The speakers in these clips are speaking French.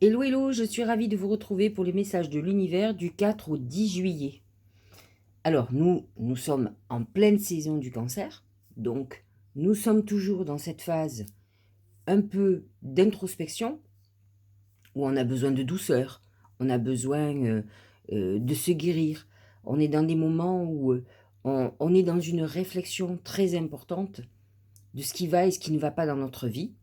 Hello, hello, je suis ravie de vous retrouver pour les messages de l'univers du 4 au 10 juillet. Alors, nous sommes en pleine saison du cancer, donc nous sommes toujours dans cette phase un peu d'introspection, où on a besoin de douceur, on a besoin de se guérir. On est dans des moments où on est dans une réflexion très importante de ce qui va et ce qui ne va pas dans notre vie.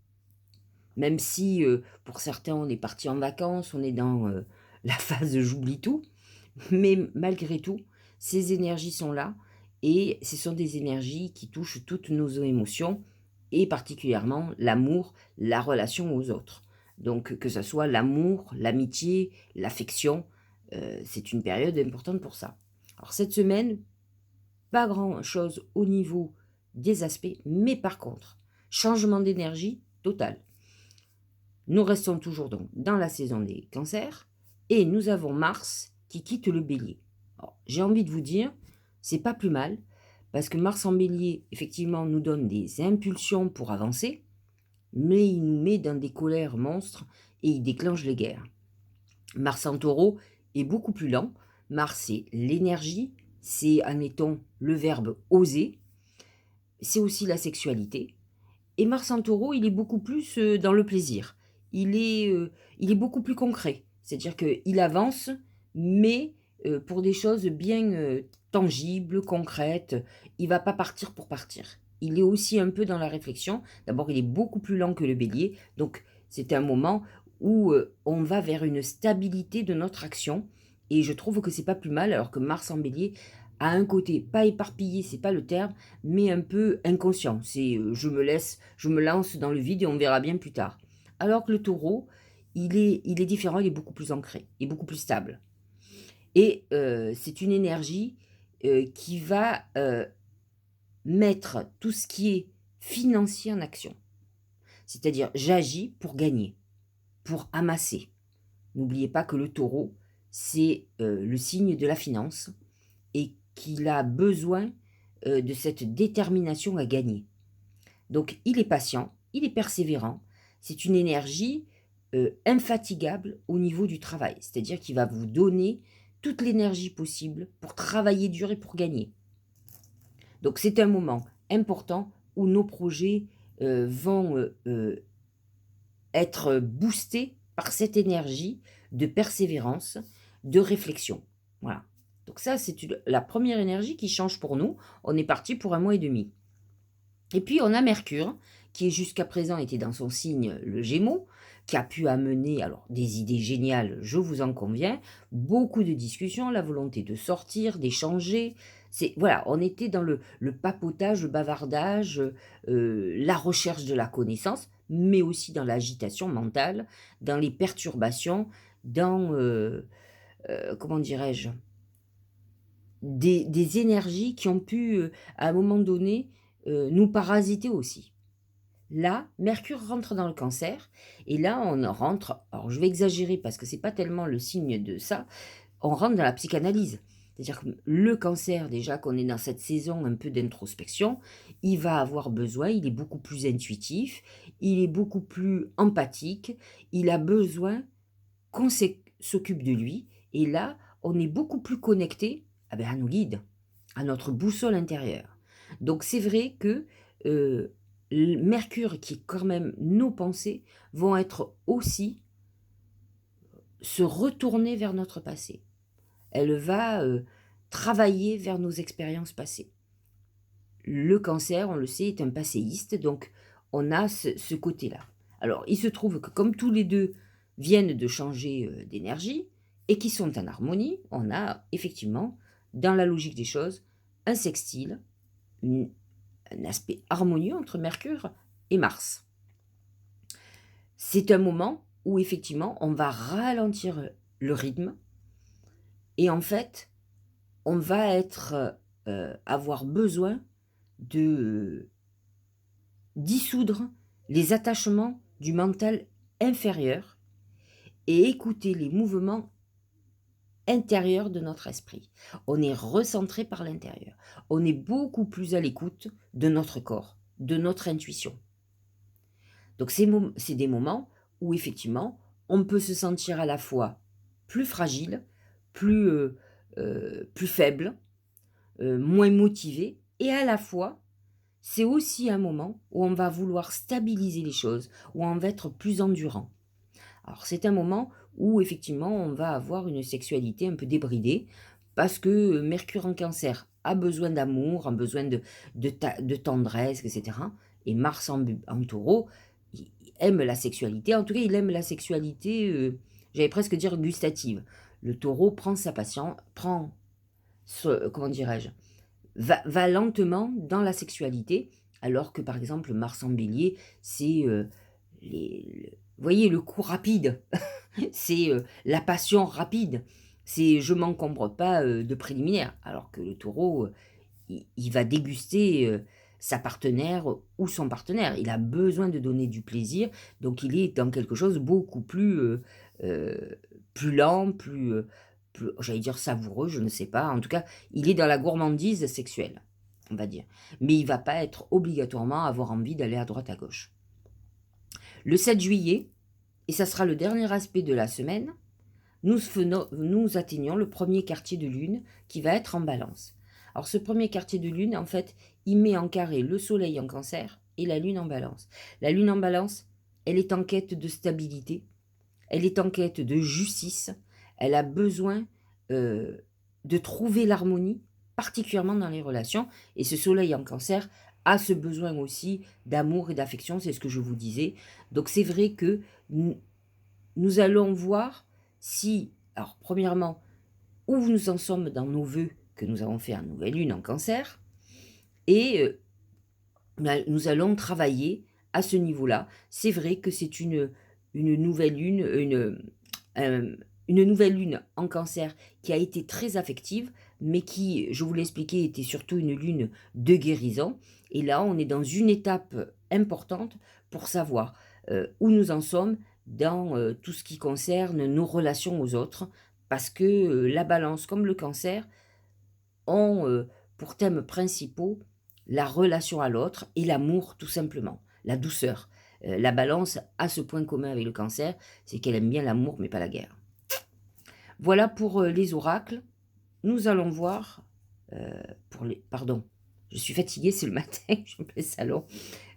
Même si, pour certains, on est parti en vacances, on est dans, la phase «j'oublie tout», mais malgré tout, ces énergies sont là et ce sont des énergies qui touchent toutes nos émotions et particulièrement l'amour, la relation aux autres. Donc que ça soit l'amour, l'amitié, l'affection, c'est une période importante pour ça. Alors cette semaine, pas grand-chose au niveau des aspects, mais par contre, changement d'énergie total. Nous restons toujours donc dans la saison des cancers et nous avons Mars qui quitte le bélier. Alors, j'ai envie de vous dire, c'est pas plus mal parce que Mars en bélier, effectivement, nous donne des impulsions pour avancer, mais il nous met dans des colères monstres et il déclenche les guerres. Mars en taureau est beaucoup plus lent. Mars, c'est l'énergie, c'est, admettons, le verbe oser, c'est aussi la sexualité. Et Mars en taureau, il est beaucoup plus, dans le plaisir. Il est beaucoup plus concret. C'est-à-dire qu'il avance, mais pour des choses bien, tangibles, concrètes. Il va pas partir pour partir. Il est aussi un peu dans la réflexion. D'abord, il est beaucoup plus lent que le bélier, donc c'est un moment où, on va vers une stabilité de notre action et je trouve que c'est pas plus mal alors que Mars en bélier a un côté pas éparpillé, c'est pas le terme, mais un peu inconscient. C'est, je me lance dans le vide et on verra bien plus tard. Alors que le taureau, il est différent, il est beaucoup plus ancré, il est beaucoup plus stable. Et c'est une énergie, qui va, mettre tout ce qui est financier en action. C'est-à-dire j'agis pour gagner, pour amasser. N'oubliez pas que le taureau, c'est, le signe de la finance et qu'il a besoin, de cette détermination à gagner. Donc il est patient, il est persévérant, c'est une énergie, infatigable au niveau du travail. C'est-à-dire qu'il va vous donner toute l'énergie possible pour travailler dur et pour gagner. Donc c'est un moment important où nos projets, vont, être boostés par cette énergie de persévérance, de réflexion. Voilà. Donc ça, c'est la première énergie qui change pour nous. On est parti pour 1 mois et demi. Et puis on a Mercure, qui jusqu'à présent était dans son signe, le Gémeaux, qui a pu amener alors des idées géniales, je vous en conviens, beaucoup de discussions, la volonté de sortir, d'échanger. C'est voilà, on était dans le papotage, le bavardage, la recherche de la connaissance, mais aussi dans l'agitation mentale, dans les perturbations, dans, comment dirais-je? Des énergies qui ont pu, à un moment donné, nous parasiter aussi. Là, Mercure rentre dans le Cancer et là, on rentre alors je vais exagérer parce que c'est pas tellement le signe de ça, on rentre dans la psychanalyse. C'est-à-dire que le Cancer, déjà qu'on est dans cette saison un peu d'introspection, il va avoir besoin, il est beaucoup plus intuitif, il est beaucoup plus empathique, il a besoin qu'on s'occupe de lui et là, on est beaucoup plus connecté, ah à nos guides, à notre boussole intérieure. Donc c'est vrai que, Mercure qui est quand même nos pensées, vont être aussi se retourner vers notre passé. Elle va, travailler vers nos expériences passées. Le Cancer, on le sait, est un passéiste, donc on a ce côté-là. Alors, il se trouve que comme tous les 2 viennent de changer, d'énergie et qui sont en harmonie, on a effectivement, dans la logique des choses, un sextile, une un aspect harmonieux entre Mercure et Mars. C'est un moment où effectivement on va ralentir, le rythme et en fait, on va être, avoir besoin de dissoudre les attachements du mental inférieur et écouter les mouvements intérieurs de notre esprit. On est recentré par l'intérieur. On est beaucoup plus à l'écoute de notre corps, de notre intuition. Donc c'est des moments où effectivement on peut se sentir à la fois plus fragile, plus, plus faible, moins motivé, et à la fois, c'est aussi un moment où on va vouloir stabiliser les choses, où on va être plus endurant. Alors c'est un moment où effectivement on va avoir une sexualité un peu débridée, parce que Mercure en Cancer a besoin d'amour, a besoin de tendresse, etc. Et Mars en Taureau, il aime la sexualité. En tout cas, il aime la sexualité, j'allais presque dire gustative. Le Taureau prend sa patience, comment dirais-je, va lentement dans la sexualité, alors que par exemple Mars en Bélier, c'est vous voyez, le coup rapide. C'est la passion rapide. C'est je m'encombre pas de préliminaires. Alors que le taureau, il va déguster sa partenaire ou son partenaire. Il a besoin de donner du plaisir. Donc il est dans quelque chose beaucoup plus, plus lent, plus, j'allais dire savoureux, je ne sais pas. En tout cas, il est dans la gourmandise sexuelle, on va dire. Mais il va pas être obligatoirement avoir envie d'aller à droite à gauche. Le 7 juillet, et ça sera le dernier aspect de la semaine, nous atteignons le premier quartier de lune qui va être en balance. Alors ce premier quartier de lune, en fait, il met en carré le soleil en cancer et la lune en balance. La lune en balance, elle est en quête de stabilité, elle est en quête de justice, elle a besoin de trouver l'harmonie, particulièrement dans les relations, et ce soleil en cancer a ce besoin aussi d'amour et d'affection, c'est ce que je vous disais. Donc c'est vrai que nous allons voir si, alors premièrement, où nous en sommes dans nos vœux que nous avons fait en nouvelle lune en cancer, et nous allons travailler à ce niveau-là. C'est vrai que c'est une nouvelle lune, une nouvelle lune en cancer qui a été très affective, mais qui, je vous l'ai expliqué, était surtout une lune de guérison. Et là, on est dans une étape importante pour savoir où nous en sommes dans tout ce qui concerne nos relations aux autres, parce que la balance, comme le cancer, ont pour thèmes principaux la relation à l'autre et l'amour tout simplement, la douceur. La balance a ce point commun avec le cancer, c'est qu'elle aime bien l'amour mais pas la guerre. Voilà pour les oracles. Nous allons voir pour les... Pardon, je suis fatiguée, c'est le matin, je me fais salon.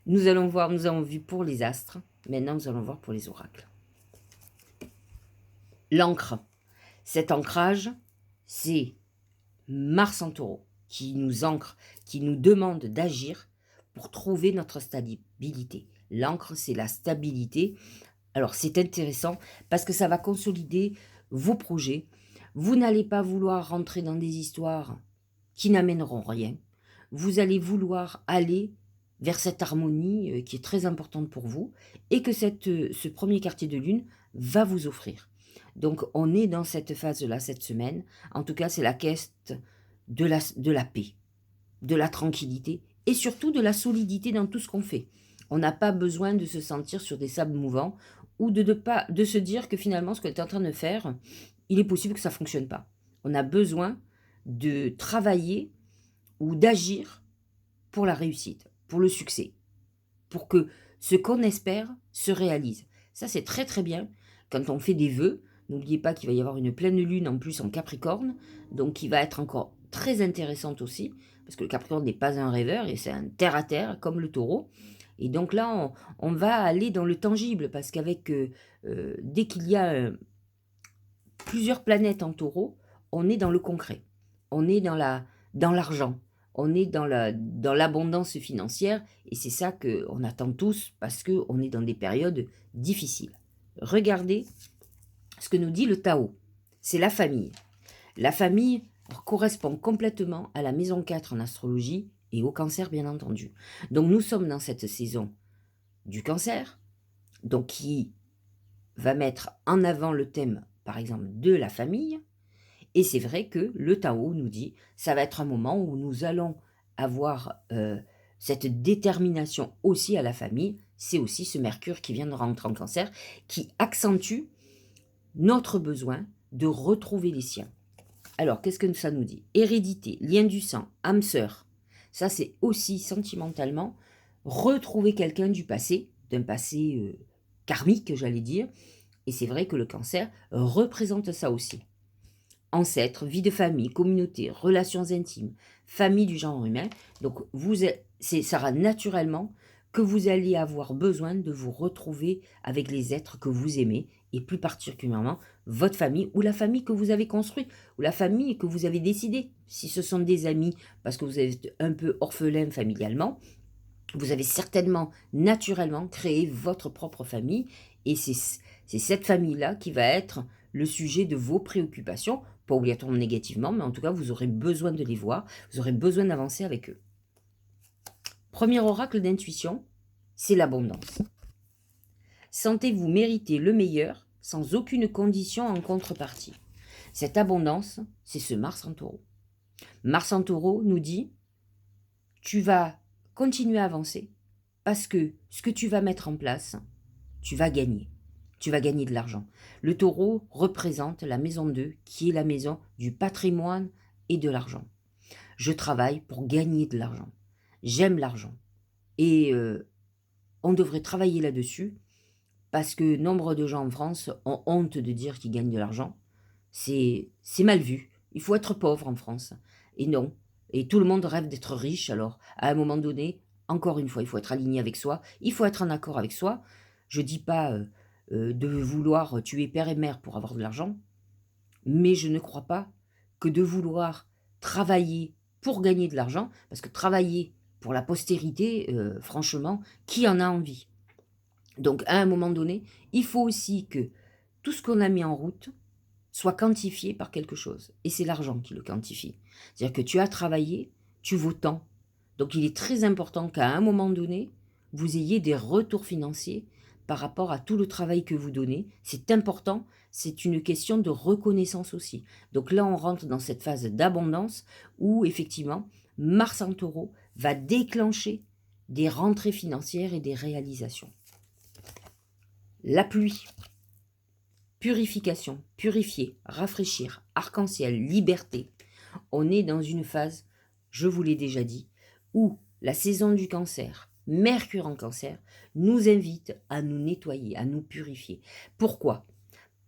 Nous avons vu pour les astres. Maintenant, nous allons voir pour les oracles. L'ancre. Cet ancrage, c'est Mars en Taureau qui nous ancre, qui nous demande d'agir pour trouver notre stabilité. L'ancre, c'est la stabilité. Alors, c'est intéressant parce que ça va consolider vos projets. Vous n'allez pas vouloir rentrer dans des histoires qui n'amèneront rien. Vous allez vouloir aller vers cette harmonie qui est très importante pour vous et que ce premier quartier de lune va vous offrir. Donc, on est dans cette phase-là cette semaine. En tout cas, c'est la quête de la paix, de la tranquillité et surtout de la solidité dans tout ce qu'on fait. On n'a pas besoin de se sentir sur des sables mouvants ou de se dire que finalement, ce qu'on est en train de faire, il est possible que ça ne fonctionne pas. On a besoin de travailler ou d'agir pour la réussite, pour le succès, pour que ce qu'on espère se réalise. Ça, c'est très très bien quand on fait des vœux. N'oubliez pas qu'il va y avoir une pleine lune en plus en Capricorne, donc qui va être encore très intéressante aussi, parce que le Capricorne n'est pas un rêveur, et c'est un terre-à-terre, comme le Taureau. Et donc là, on va aller dans le tangible, parce qu'avec dès qu'il y a plusieurs planètes en Taureau, on est dans le concret, on est dans l'argent, on est dans l'abondance financière, et c'est ça qu'on attend tous, parce qu'on est dans des périodes difficiles. Regardez ce que nous dit le Tao, c'est la famille. La famille correspond complètement à la maison 4 en astrologie et au cancer, bien entendu. Donc nous sommes dans cette saison du cancer, donc qui va mettre en avant le thème, par exemple, de la famille. Et c'est vrai que le Tao nous dit, ça va être un moment où nous allons avoir cette détermination aussi à la famille. C'est aussi ce Mercure qui vient de rentrer en cancer, qui accentue notre besoin de retrouver les siens. Alors, qu'est-ce que ça nous dit? Hérédité, lien du sang, âme sœur. Ça, c'est aussi sentimentalement retrouver quelqu'un du passé, d'un passé karmique, j'allais dire, Et c'est vrai que le cancer représente ça aussi. Ancêtres, vie de famille, communauté, relations intimes, famille du genre humain. Donc, ça sera naturellement que vous allez avoir besoin de vous retrouver avec les êtres que vous aimez, et plus particulièrement votre famille ou la famille que vous avez construite, ou la famille que vous avez décidé. Si ce sont des amis, parce que vous êtes un peu orphelin familialement, vous avez certainement, naturellement, créé votre propre famille, et c'est cette famille-là qui va être le sujet de vos préoccupations, pas obligatoirement négativement, mais en tout cas, vous aurez besoin de les voir, vous aurez besoin d'avancer avec eux. Premier oracle d'intuition, c'est l'abondance. Sentez-vous mériter le meilleur sans aucune condition en contrepartie. Cette abondance, c'est ce Mars en Taureau. Mars en Taureau nous dit, tu vas continuer à avancer parce que ce que tu vas mettre en place, tu vas gagner. Tu vas gagner de l'argent. Le Taureau représente la maison 2, qui est la maison du patrimoine et de l'argent. Je travaille pour gagner de l'argent. J'aime l'argent. Et on devrait travailler là-dessus, parce que nombre de gens en France ont honte de dire qu'ils gagnent de l'argent. C'est mal vu. Il faut être pauvre en France. Et non. Et tout le monde rêve d'être riche. Alors, à un moment donné, encore une fois, il faut être aligné avec soi. Il faut être en accord avec soi. Je ne dis pas de vouloir tuer père et mère pour avoir de l'argent. Mais je ne crois pas que de vouloir travailler pour gagner de l'argent, parce que travailler pour la postérité, franchement, qui en a envie? Donc, à un moment donné, il faut aussi que tout ce qu'on a mis en route soit quantifié par quelque chose. Et c'est l'argent qui le quantifie. C'est-à-dire que tu as travaillé, tu vaux tant. Donc, il est très important qu'à un moment donné, vous ayez des retours financiers par rapport à tout le travail que vous donnez. C'est important, c'est une question de reconnaissance aussi. Donc là, on rentre dans cette phase d'abondance où, effectivement, Mars en Taureau va déclencher des rentrées financières et des réalisations. La pluie, purification, purifier, rafraîchir, arc-en-ciel, liberté. On est dans une phase, je vous l'ai déjà dit, où la saison du cancer, Mercure en cancer, nous invite à nous nettoyer, à nous purifier. Pourquoi?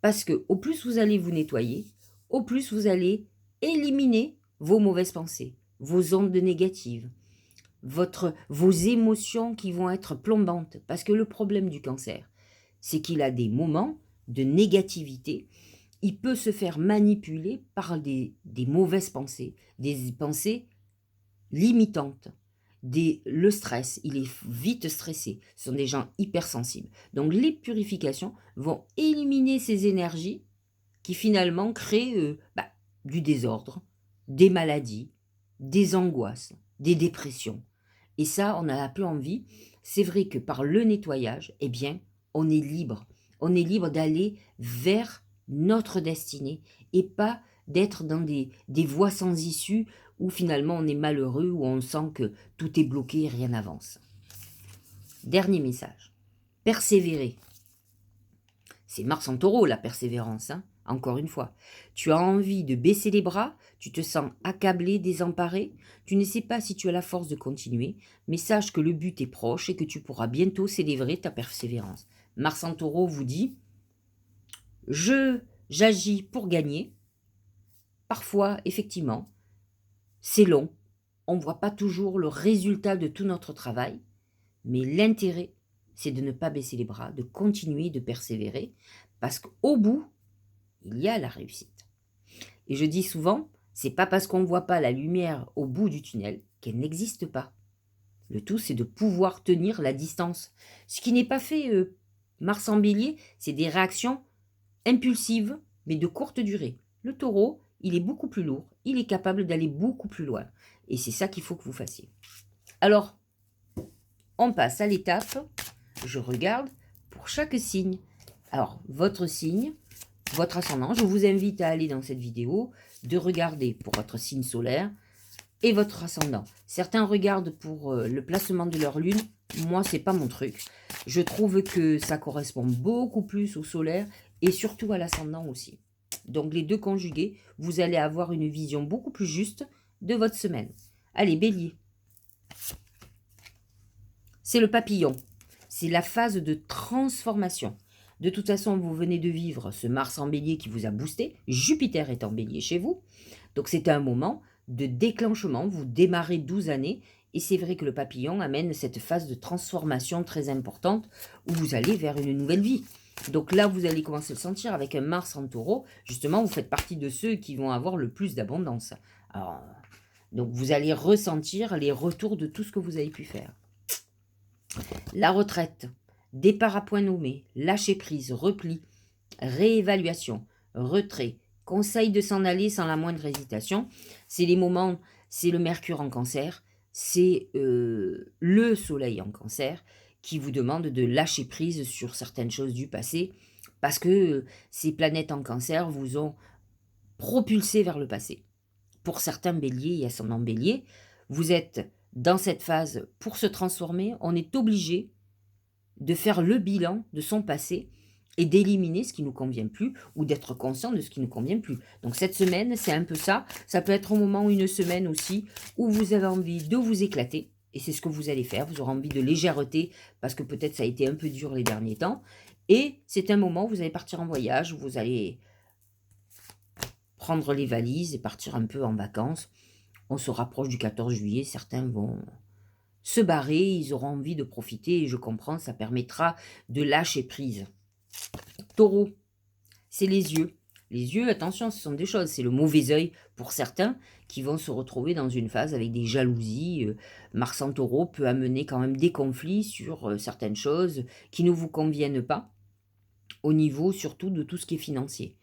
Parce que au plus vous allez vous nettoyer, au plus vous allez éliminer vos mauvaises pensées, vos ondes négatives, vos émotions qui vont être plombantes. Parce que le problème du cancer, c'est qu'il a des moments de négativité. Il peut se faire manipuler par des mauvaises pensées, des pensées limitantes. Le stress, il est vite stressé. Ce sont des gens hypersensibles. Donc les purifications vont éliminer ces énergies qui finalement créent du désordre, des maladies, des angoisses, des dépressions. Et ça, on n'a plus envie. C'est vrai que par le nettoyage, eh bien, on est libre. On est libre d'aller vers notre destinée et pas d'être dans des voies sans issue où finalement on est malheureux, où on sent que tout est bloqué et rien n'avance. Dernier message. Persévérer. C'est Mars en Taureau, la persévérance, hein. Encore une fois. Tu as envie de baisser les bras, tu te sens accablé, désemparé, tu ne sais pas si tu as la force de continuer, mais sache que le but est proche et que tu pourras bientôt célébrer ta persévérance. Mars en Taureau vous dit, j'agis pour gagner. Parfois, effectivement, c'est long, on ne voit pas toujours le résultat de tout notre travail, mais l'intérêt, c'est de ne pas baisser les bras, de continuer, de persévérer, parce qu'au bout, il y a la réussite. Et je dis souvent, c'est pas parce qu'on ne voit pas la lumière au bout du tunnel qu'elle n'existe pas. Le tout, c'est de pouvoir tenir la distance. Ce qui n'est pas fait, Mars en Bélier, c'est des réactions impulsives, mais de courte durée. Le Taureau, il est beaucoup plus lourd, il est capable d'aller beaucoup plus loin. Et c'est ça qu'il faut que vous fassiez. Alors, on passe à l'étape, je regarde pour chaque signe. Alors, votre signe, votre ascendant, je vous invite à aller dans cette vidéo, de regarder pour votre signe solaire et votre ascendant. Certains regardent pour le placement de leur lune, moi c'est pas mon truc. Je trouve que ça correspond beaucoup plus au solaire et surtout à l'ascendant aussi. Donc les deux conjugués, vous allez avoir une vision beaucoup plus juste de votre semaine. Allez, Bélier. C'est le papillon. C'est la phase de transformation. De toute façon, vous venez de vivre ce Mars en bélier qui vous a boosté. Jupiter est en bélier chez vous. Donc c'est un moment de déclenchement. Vous démarrez 12 années. Et c'est vrai que le papillon amène cette phase de transformation très importante où vous allez vers une nouvelle vie. Donc là, vous allez commencer à le sentir avec un Mars en taureau. Justement, vous faites partie de ceux qui vont avoir le plus d'abondance. Alors, donc vous allez ressentir les retours de tout ce que vous avez pu faire. La retraite, départ à point nommé, lâcher prise, repli, réévaluation, retrait, conseil de s'en aller sans la moindre hésitation. C'est les moments, c'est le Mercure en Cancer, c'est le Soleil en Cancer qui vous demande de lâcher prise sur certaines choses du passé parce que ces planètes en Cancer vous ont propulsé vers le passé. Pour certains béliers et ascendants bélier, vous êtes dans cette phase pour se transformer. On est obligé de faire le bilan de son passé et d'éliminer ce qui ne nous convient plus ou d'être conscient de ce qui ne nous convient plus. Donc cette semaine, c'est un peu ça. Ça peut être au moment, une semaine aussi, où vous avez envie de vous éclater. Et c'est ce que vous allez faire. Vous aurez envie de légèreté parce que peut-être ça a été un peu dur les derniers temps. Et c'est un moment où vous allez partir en voyage, où vous allez prendre les valises et partir un peu en vacances. On se rapproche du 14 juillet. Certains vont se barrer, ils auront envie de profiter et je comprends, ça permettra de lâcher prise. Taureau, c'est les yeux. Les yeux, attention, ce sont des choses. C'est le mauvais œil pour certains qui vont se retrouver dans une phase avec des jalousies. Mars en taureau peut amener quand même des conflits sur certaines choses qui ne vous conviennent pas, au niveau surtout de tout ce qui est financier.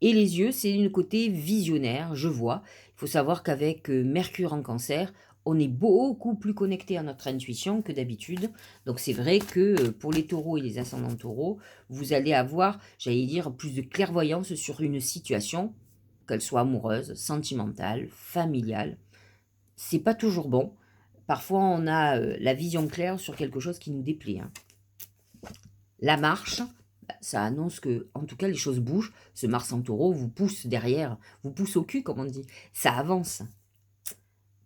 Et les yeux, c'est une côté visionnaire, je vois. Il faut savoir qu'avec Mercure en Cancer, on est beaucoup plus connecté à notre intuition que d'habitude. Donc c'est vrai que pour les taureaux et les ascendants taureaux, vous allez avoir, j'allais dire, plus de clairvoyance sur une situation, qu'elle soit amoureuse, sentimentale, familiale. C'est pas toujours bon. Parfois, on a la vision claire sur quelque chose qui nous déplaît. Hein. La marche, ça annonce que, en tout cas, les choses bougent. Ce Mars en taureau vous pousse derrière, vous pousse au cul, comme on dit. Ça avance.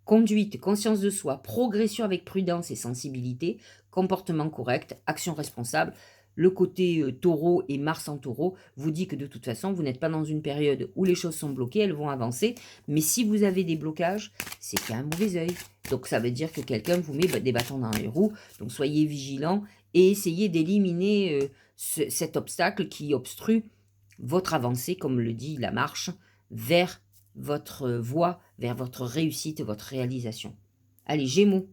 Conduite, conscience de soi, progression avec prudence et sensibilité, comportement correct, action responsable. Le côté taureau et Mars en taureau vous dit que de toute façon, vous n'êtes pas dans une période où les choses sont bloquées, elles vont avancer. Mais si vous avez des blocages, c'est qu'il y a un mauvais œil. Donc ça veut dire que quelqu'un vous met des bâtons dans les roues. Donc soyez vigilants et essayez d'éliminer cet obstacle qui obstrue votre avancée, comme le dit la marche, vers votre voie, vers votre réussite, votre réalisation. Allez, Gémeaux.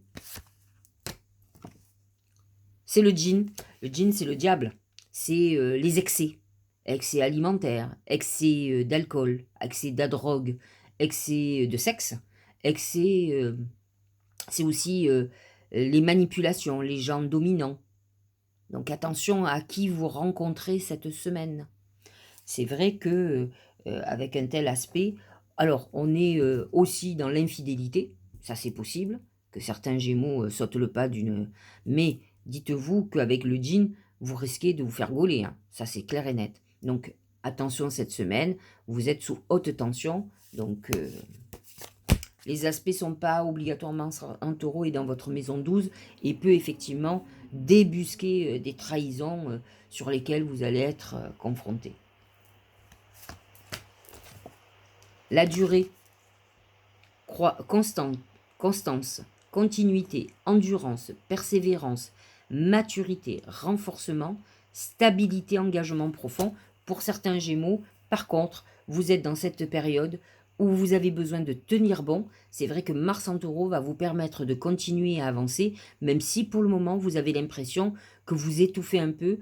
C'est le djinn. Le djinn, c'est le diable. C'est les excès. Excès alimentaires, excès d'alcool, excès de drogue, excès de sexe, excès... c'est aussi les manipulations, les gens dominants. Donc attention à qui vous rencontrez cette semaine. C'est vrai que avec un tel aspect, alors on est aussi dans l'infidélité, ça c'est possible, que certains Gémeaux sautent le pas d'une... Mais dites-vous qu'avec le djinn, vous risquez de vous faire gauler, hein. Ça c'est clair et net. Donc attention cette semaine, vous êtes sous haute tension, donc les aspects ne sont pas obligatoirement en taureau et dans votre maison 12 et peut effectivement débusquer des trahisons sur lesquelles vous allez être confrontés. La durée, constance, continuité, endurance, persévérance, maturité, renforcement, stabilité, engagement profond. Pour certains Gémeaux, par contre, vous êtes dans cette période où vous avez besoin de tenir bon. C'est vrai que Mars en taureau va vous permettre de continuer à avancer, même si pour le moment, vous avez l'impression que vous étouffez un peu,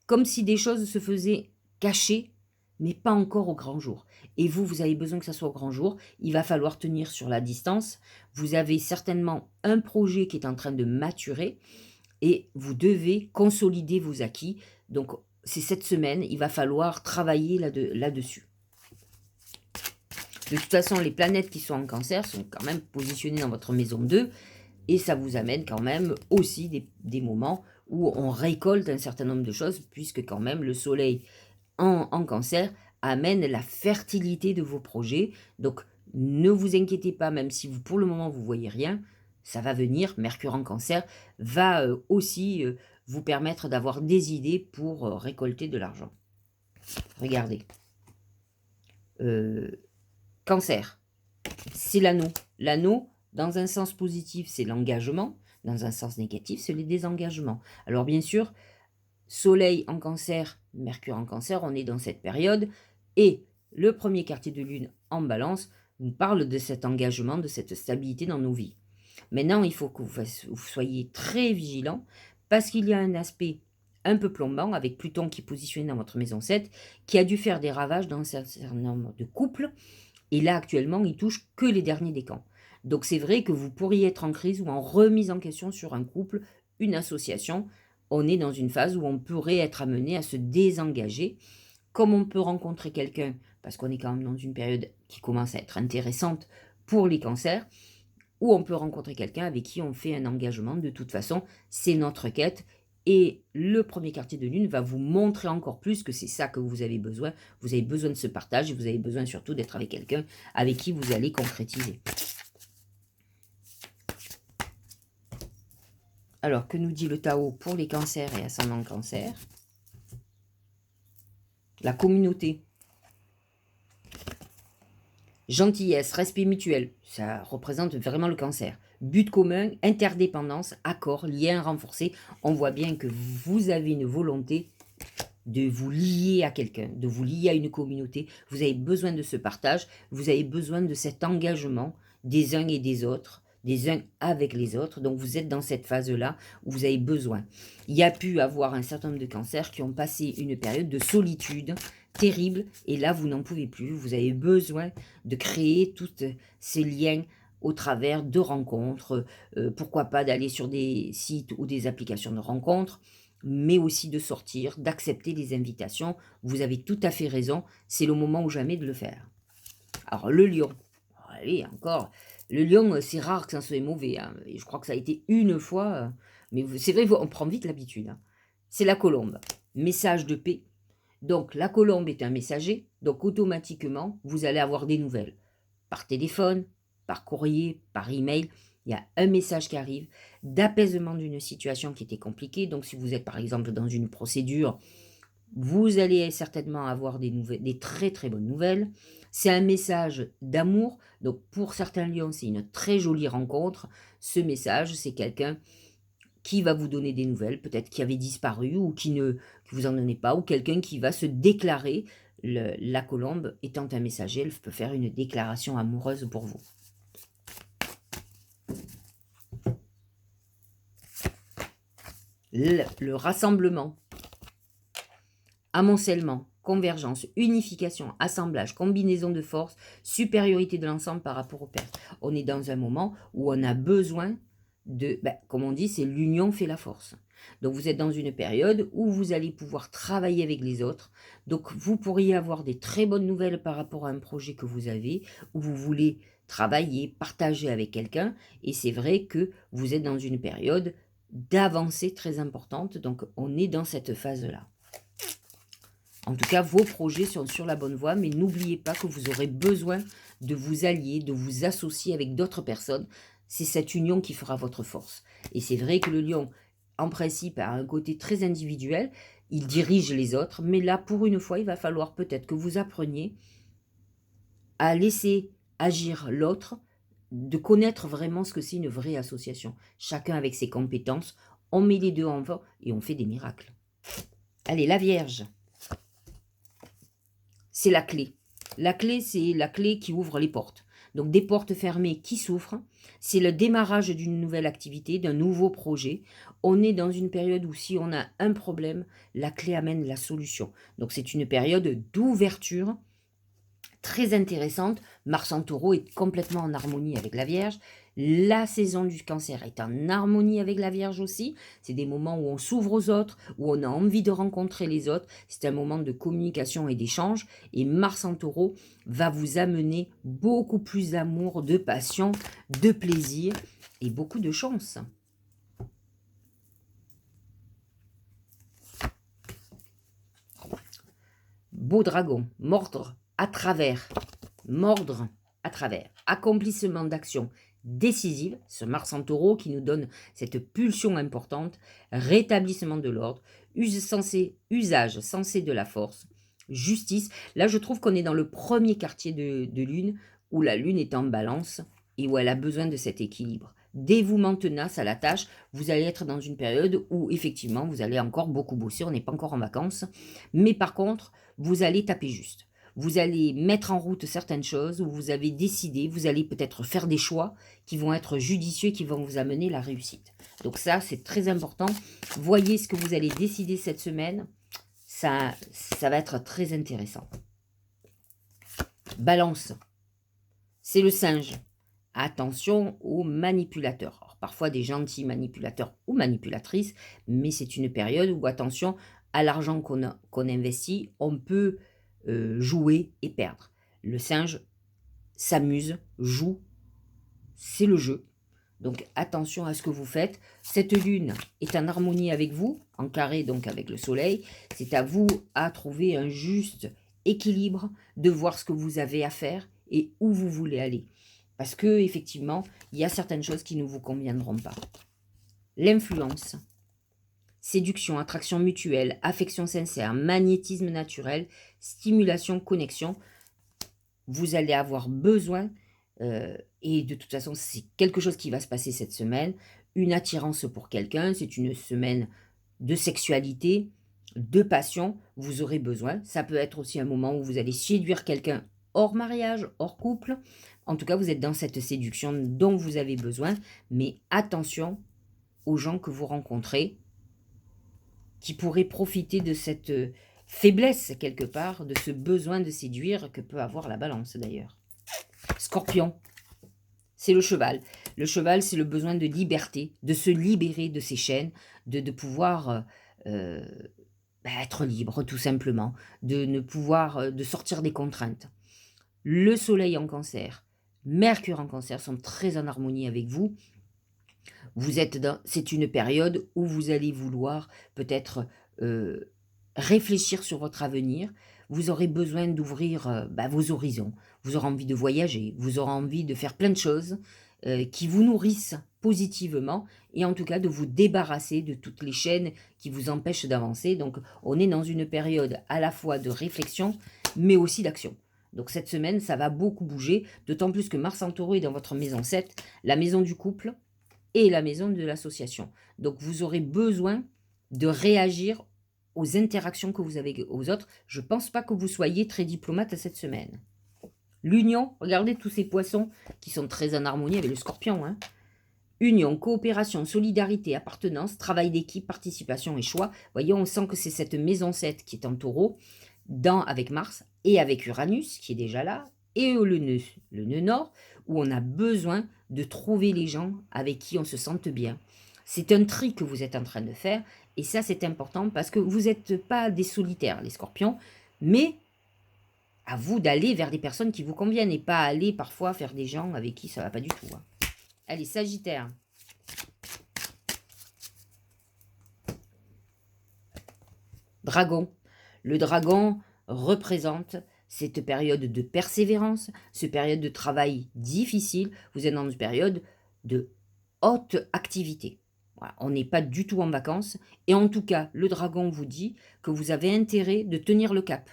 comme si des choses se faisaient cachées, mais pas encore au grand jour. Et vous, vous avez besoin que ça soit au grand jour. Il va falloir tenir sur la distance. Vous avez certainement un projet qui est en train de maturer et vous devez consolider vos acquis. Donc, c'est cette semaine, il va falloir travailler là-dessus. De toute façon, les planètes qui sont en Cancer sont quand même positionnées dans votre maison 2 et ça vous amène quand même aussi des moments où on récolte un certain nombre de choses puisque quand même le Soleil en Cancer amène la fertilité de vos projets. Donc, ne vous inquiétez pas, même si pour le moment, vous ne voyez rien, ça va venir. Mercure en Cancer va aussi vous permettre d'avoir des idées pour récolter de l'argent. Regardez. Cancer, c'est l'anneau. L'anneau, dans un sens positif, c'est l'engagement. Dans un sens négatif, c'est les désengagements. Alors bien sûr, Soleil en Cancer, Mercure en Cancer, on est dans cette période. Et le premier quartier de lune en Balance nous parle de cet engagement, de cette stabilité dans nos vies. Maintenant, il faut que vous soyez très vigilants parce qu'il y a un aspect un peu plombant avec Pluton qui est positionné dans votre maison 7 qui a dû faire des ravages dans un certain nombre de couples. Et là, actuellement, il touche que les derniers décans. Donc, c'est vrai que vous pourriez être en crise ou en remise en question sur un couple, une association. On est dans une phase où on pourrait être amené à se désengager. Comme on peut rencontrer quelqu'un, parce qu'on est quand même dans une période qui commence à être intéressante pour les cancers, ou on peut rencontrer quelqu'un avec qui on fait un engagement. De toute façon, c'est notre quête. Et le premier quartier de lune va vous montrer encore plus que c'est ça que vous avez besoin. Vous avez besoin de ce partage et vous avez besoin surtout d'être avec quelqu'un avec qui vous allez concrétiser. Alors, que nous dit le Tao pour les cancers et ascendants cancer? La communauté. Gentillesse, respect mutuel, ça représente vraiment le cancer. But commun, interdépendance, accord, lien renforcé. On voit bien que vous avez une volonté de vous lier à quelqu'un, de vous lier à une communauté. Vous avez besoin de ce partage, vous avez besoin de cet engagement des uns et des autres, des uns avec les autres. Donc vous êtes dans cette phase-là où vous avez besoin. Il y a pu avoir un certain nombre de cancers qui ont passé une période de solitude terrible et là vous n'en pouvez plus. Vous avez besoin de créer tous ces liens au travers de rencontres, pourquoi pas d'aller sur des sites ou des applications de rencontres, mais aussi de sortir, d'accepter les invitations. Vous avez tout à fait raison, c'est le moment ou jamais de le faire. Alors le lion, allez encore, le lion c'est rare que ça soit mauvais, hein. Et je crois que ça a été une fois, mais c'est vrai, on prend vite l'habitude. Hein. C'est la colombe, message de paix. Donc la colombe est un messager, donc automatiquement vous allez avoir des nouvelles. Par téléphone, par courrier, par email, il y a un message qui arrive d'apaisement d'une situation qui était compliquée. Donc si vous êtes par exemple dans une procédure, vous allez certainement avoir des très très bonnes nouvelles. C'est un message d'amour. Donc pour certains lions, c'est une très jolie rencontre. Ce message, c'est quelqu'un qui va vous donner des nouvelles, peut-être qui avait disparu ou qui vous en donnait pas, ou quelqu'un qui va se déclarer. La colombe étant un messager, elle peut faire une déclaration amoureuse pour vous. Le rassemblement, amoncellement, convergence, unification, assemblage, combinaison de forces, supériorité de l'ensemble par rapport au père. On est dans un moment où on a besoin de, comme on dit, c'est l'union fait la force. Donc vous êtes dans une période où vous allez pouvoir travailler avec les autres. Donc vous pourriez avoir des très bonnes nouvelles par rapport à un projet que vous avez, où vous voulez travailler, partager avec quelqu'un. Et c'est vrai que vous êtes dans une période d'avancée très importante. Donc on est dans cette phase-là. En tout cas, vos projets sont sur la bonne voie, mais n'oubliez pas que vous aurez besoin de vous allier, de vous associer avec d'autres personnes. C'est cette union qui fera votre force. Et c'est vrai que le lion, en principe, a un côté très individuel. Il dirige les autres, mais là, pour une fois, il va falloir peut-être que vous appreniez à laisser agir l'autre, de connaître vraiment ce que c'est une vraie association. Chacun avec ses compétences, on met les deux en vent et on fait des miracles. Allez, la Vierge. C'est la clé. La clé, c'est la clé qui ouvre les portes. Donc des portes fermées qui s'ouvrent. C'est le démarrage d'une nouvelle activité, d'un nouveau projet. On est dans une période où si on a un problème, la clé amène la solution. Donc c'est une période d'ouverture très intéressante. Mars en Taureau est complètement en harmonie avec la Vierge. La saison du Cancer est en harmonie avec la Vierge aussi. C'est des moments où on s'ouvre aux autres, où on a envie de rencontrer les autres. C'est un moment de communication et d'échange. Et Mars en Taureau va vous amener beaucoup plus d'amour, de passion, de plaisir et beaucoup de chance. Beau dragon, mordre à travers, accomplissement d'action, décisive, ce Mars en Taureau qui nous donne cette pulsion importante, rétablissement de l'ordre, usage sensé de la force, justice. Là, je trouve qu'on est dans le premier quartier de lune, où la lune est en balance et où elle a besoin de cet équilibre. Dévouement tenace à la tâche, vous allez être dans une période où effectivement vous allez encore beaucoup bosser, on n'est pas encore en vacances, mais par contre, vous allez taper juste. Vous allez mettre en route certaines choses où vous avez décidé, vous allez peut-être faire des choix qui vont être judicieux, qui vont vous amener la réussite. Donc ça, c'est très important. Voyez ce que vous allez décider cette semaine, ça va être très intéressant. Balance, c'est le singe. Attention aux manipulateurs. Alors, parfois des gentils manipulateurs ou manipulatrices, mais c'est une période où, attention, à l'argent qu'on investit, on peut jouer et perdre. Le singe s'amuse, joue, c'est le jeu. Donc attention à ce que vous faites. Cette lune est en harmonie avec vous, en carré donc avec le soleil. C'est à vous à trouver un juste équilibre, de voir ce que vous avez à faire et où vous voulez aller. Parce que effectivement, il y a certaines choses qui ne vous conviendront pas. L'influence, séduction, attraction mutuelle, affection sincère, magnétisme naturel, stimulation, connexion. Vous allez avoir besoin, et de toute façon, c'est quelque chose qui va se passer cette semaine, une attirance pour quelqu'un, c'est une semaine de sexualité, de passion, vous aurez besoin. Ça peut être aussi un moment où vous allez séduire quelqu'un hors mariage, hors couple. En tout cas, vous êtes dans cette séduction dont vous avez besoin, mais attention aux gens que vous rencontrez qui pourraient profiter de cette faiblesse quelque part, de ce besoin de séduire que peut avoir la balance d'ailleurs. Scorpion, c'est le cheval. Le cheval, c'est le besoin de liberté, de se libérer de ses chaînes, de pouvoir être libre tout simplement, de ne pouvoir, de sortir des contraintes. Le soleil en cancer, Mercure en cancer sont très en harmonie avec vous. C'est une période où vous allez vouloir peut-être réfléchir sur votre avenir. Vous aurez besoin d'ouvrir vos horizons. Vous aurez envie de voyager. Vous aurez envie de faire plein de choses qui vous nourrissent positivement et en tout cas de vous débarrasser de toutes les chaînes qui vous empêchent d'avancer. Donc on est dans une période à la fois de réflexion mais aussi d'action. Donc cette semaine, ça va beaucoup bouger, d'autant plus que Mars en Taureau est dans votre maison 7, la maison du couple et la maison de l'association. Donc vous aurez besoin de réagir aux interactions que vous avez aux autres. Je ne pense pas que vous soyez très diplomate cette semaine. L'union, regardez tous ces poissons qui sont très en harmonie avec le scorpion. Union, coopération, solidarité, appartenance, travail d'équipe, participation et choix. Voyez, on sent que c'est cette maison 7 qui est en taureau, avec Mars et avec Uranus qui est déjà là, et le nœud nord, où on a besoin de trouver les gens avec qui on se sente bien. C'est un tri que vous êtes en train de faire, et ça c'est important parce que vous n'êtes pas des solitaires, les scorpions, mais à vous d'aller vers des personnes qui vous conviennent et pas aller parfois faire des gens avec qui ça ne va pas du tout. Allez, Sagittaire. Dragon. Le dragon représente cette période de persévérance, cette période de travail difficile. Vous êtes dans une période de haute activité. Voilà, on n'est pas du tout en vacances. Et en tout cas, le dragon vous dit que vous avez intérêt de tenir le cap.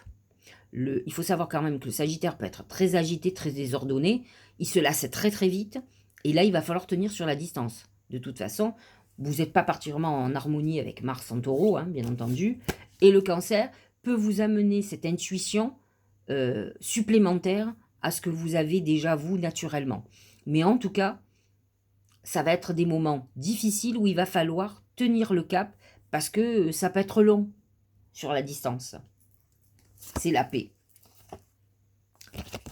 Il faut savoir quand même que le Sagittaire peut être très agité, très désordonné. Il se lasse très très vite. Et là, il va falloir tenir sur la distance. De toute façon, vous n'êtes pas particulièrement en harmonie avec Mars en Taureau, bien entendu. Et le Cancer peut vous amener cette intuition supplémentaire à ce que vous avez déjà vous naturellement. Mais en tout cas, ça va être des moments difficiles où il va falloir tenir le cap parce que ça peut être long sur la distance. C'est la paix.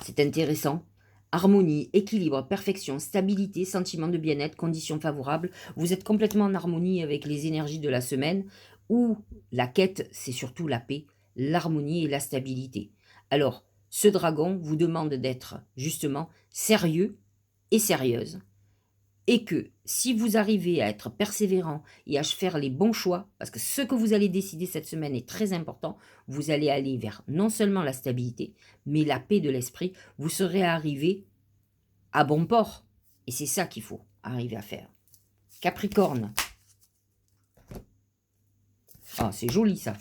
C'est intéressant. Harmonie, équilibre, perfection, stabilité, sentiment de bien-être, conditions favorables. Vous êtes complètement en harmonie avec les énergies de la semaine où la quête, c'est surtout la paix, l'harmonie et la stabilité. Alors, ce dragon vous demande d'être justement sérieux et sérieuse. Et que si vous arrivez à être persévérant et à faire les bons choix, parce que ce que vous allez décider cette semaine est très important, vous allez aller vers non seulement la stabilité, mais la paix de l'esprit, vous serez arrivé à bon port. Et c'est ça qu'il faut arriver à faire. Capricorne. Ah, c'est joli ça.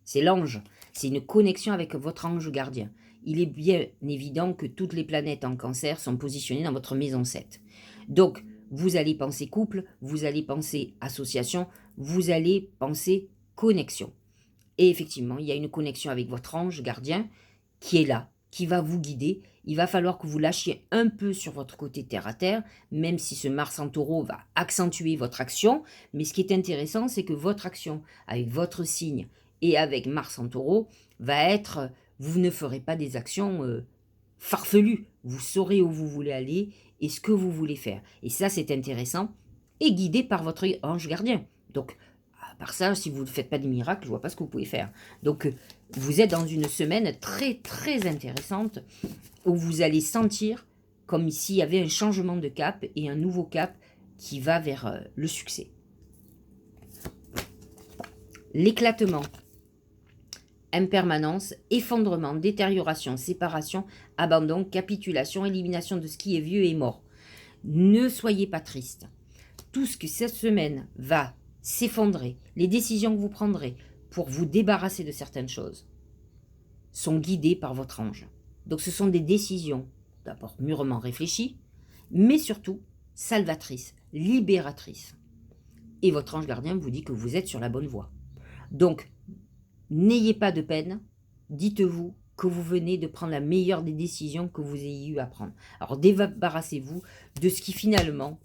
C'est l'ange. C'est une connexion avec votre ange gardien. Il est bien évident que toutes les planètes en Cancer sont positionnées dans votre maison 7. Donc, vous allez penser couple, vous allez penser association, vous allez penser connexion. Et effectivement, il y a une connexion avec votre ange gardien qui est là, qui va vous guider. Il va falloir que vous lâchiez un peu sur votre côté terre à terre, même si ce Mars en taureau va accentuer votre action. Mais ce qui est intéressant, c'est que votre action avec votre signe et avec Mars en taureau va être, vous ne ferez pas des actions farfelues. Vous saurez où vous voulez aller et ce que vous voulez faire. Et ça, c'est intéressant et guidé par votre ange gardien. Donc, à part ça, si vous ne faites pas des miracles, je ne vois pas ce que vous pouvez faire. Donc, vous êtes dans une semaine très, très intéressante où vous allez sentir comme s'il y avait un changement de cap et un nouveau cap qui va vers le succès. L'éclatement, impermanence, effondrement, détérioration, séparation, abandon, capitulation, élimination de ce qui est vieux et mort. Ne soyez pas triste. Tout ce que cette semaine va s'effondrer, les décisions que vous prendrez pour vous débarrasser de certaines choses sont guidées par votre ange. Donc ce sont des décisions d'abord mûrement réfléchies, mais surtout salvatrices, libératrices. Et votre ange gardien vous dit que vous êtes sur la bonne voie. Donc, n'ayez pas de peine, dites-vous que vous venez de prendre la meilleure des décisions que vous ayez eu à prendre. Alors débarrassez-vous de ce qui finalement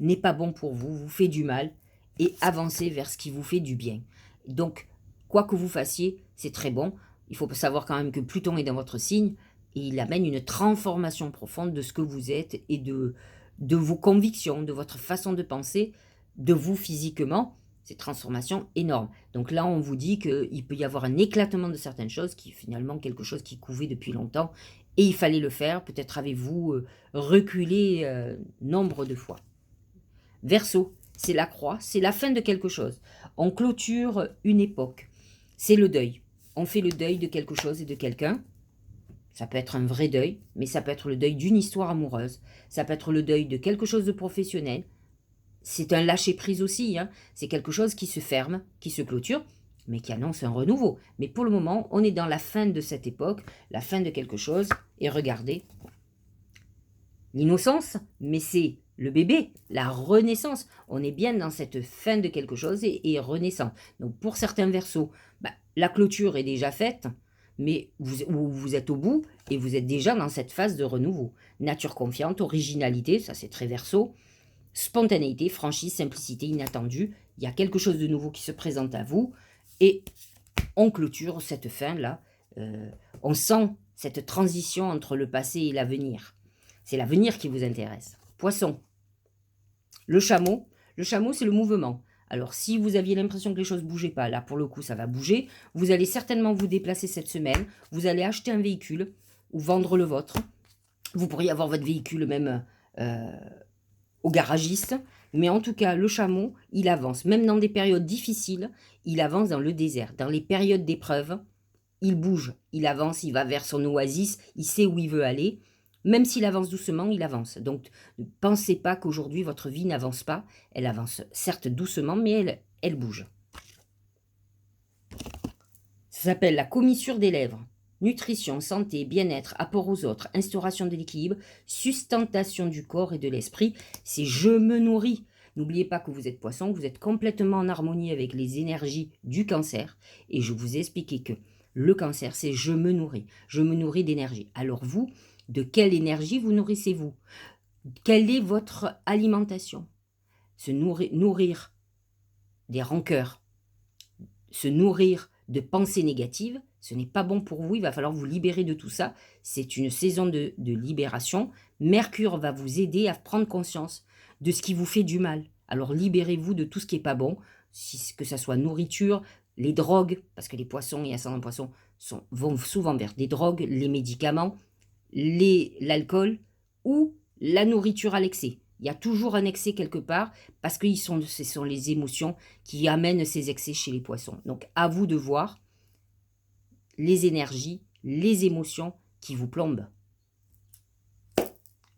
n'est pas bon pour vous, vous fait du mal, et avancez vers ce qui vous fait du bien. Donc, quoi que vous fassiez, c'est très bon. Il faut savoir quand même que Pluton est dans votre signe, et il amène une transformation profonde de ce que vous êtes, et de vos convictions, de votre façon de penser, de vous physiquement. Ces transformations énormes. Donc là, on vous dit qu'il peut y avoir un éclatement de certaines choses, qui est finalement quelque chose qui couvait depuis longtemps, et il fallait le faire. Peut-être avez-vous reculé nombre de fois. Verseau, c'est la croix, c'est la fin de quelque chose. On clôture une époque. C'est le deuil. On fait le deuil de quelque chose et de quelqu'un. Ça peut être un vrai deuil, mais ça peut être le deuil d'une histoire amoureuse. Ça peut être le deuil de quelque chose de professionnel. C'est un lâcher-prise aussi, hein. C'est quelque chose qui se ferme, qui se clôture, mais qui annonce un renouveau. Mais pour le moment, on est dans la fin de cette époque, la fin de quelque chose. Et regardez, l'innocence, mais c'est le bébé, la renaissance. On est bien dans cette fin de quelque chose et renaissant. Donc pour certains Verseaux, la clôture est déjà faite, mais vous êtes au bout et vous êtes déjà dans cette phase de renouveau. Nature confiante, originalité, ça c'est très Verseau. Spontanéité, franchise, simplicité, inattendue. Il y a quelque chose de nouveau qui se présente à vous. Et on clôture cette fin-là. On sent cette transition entre le passé et l'avenir. C'est l'avenir qui vous intéresse. Poisson. Le chameau. Le chameau, c'est le mouvement. Alors, si vous aviez l'impression que les choses ne bougeaient pas, là, pour le coup, ça va bouger. Vous allez certainement vous déplacer cette semaine. Vous allez acheter un véhicule ou vendre le vôtre. Vous pourriez avoir votre véhicule même au garagiste, mais en tout cas, le chameau, il avance. Même dans des périodes difficiles, il avance dans le désert. Dans les périodes d'épreuve, il bouge, il avance, il va vers son oasis, il sait où il veut aller. Même s'il avance doucement, il avance. Donc, ne pensez pas qu'aujourd'hui, votre vie n'avance pas. Elle avance certes doucement, mais elle bouge. Ça s'appelle la commissure des lèvres. Nutrition, santé, bien-être, apport aux autres, instauration de l'équilibre, sustentation du corps et de l'esprit, c'est je me nourris. N'oubliez pas que vous êtes poisson, vous êtes complètement en harmonie avec les énergies du cancer. Et je vous ai expliqué que le cancer, c'est je me nourris d'énergie. Alors vous, de quelle énergie vous nourrissez-vous? Quelle est votre alimentation? Se nourrir des rancœurs, se nourrir de pensées négatives, ce n'est pas bon pour vous, il va falloir vous libérer de tout ça. C'est une saison de libération. Mercure va vous aider à prendre conscience de ce qui vous fait du mal. Alors libérez-vous de tout ce qui n'est pas bon, que ce soit nourriture, les drogues, parce que les poissons et ascendants poissons vont souvent vers des drogues, les médicaments, l'alcool ou la nourriture à l'excès. Il y a toujours un excès quelque part parce que ce sont les émotions qui amènent ces excès chez les poissons. Donc à vous de voir les énergies, les émotions qui vous plombent.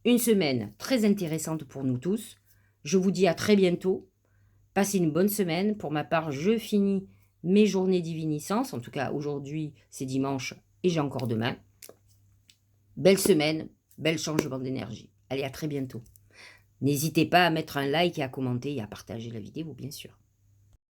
une semaine très intéressante pour nous tous. Je vous dis à très bientôt. Passez une bonne semaine. Pour ma part, je finis mes journées diviniscence. En tout cas, aujourd'hui, c'est dimanche et j'ai encore demain. Belle semaine, bel changement d'énergie. Allez, à très bientôt. N'hésitez pas à mettre un like et à commenter et à partager la vidéo, bien sûr.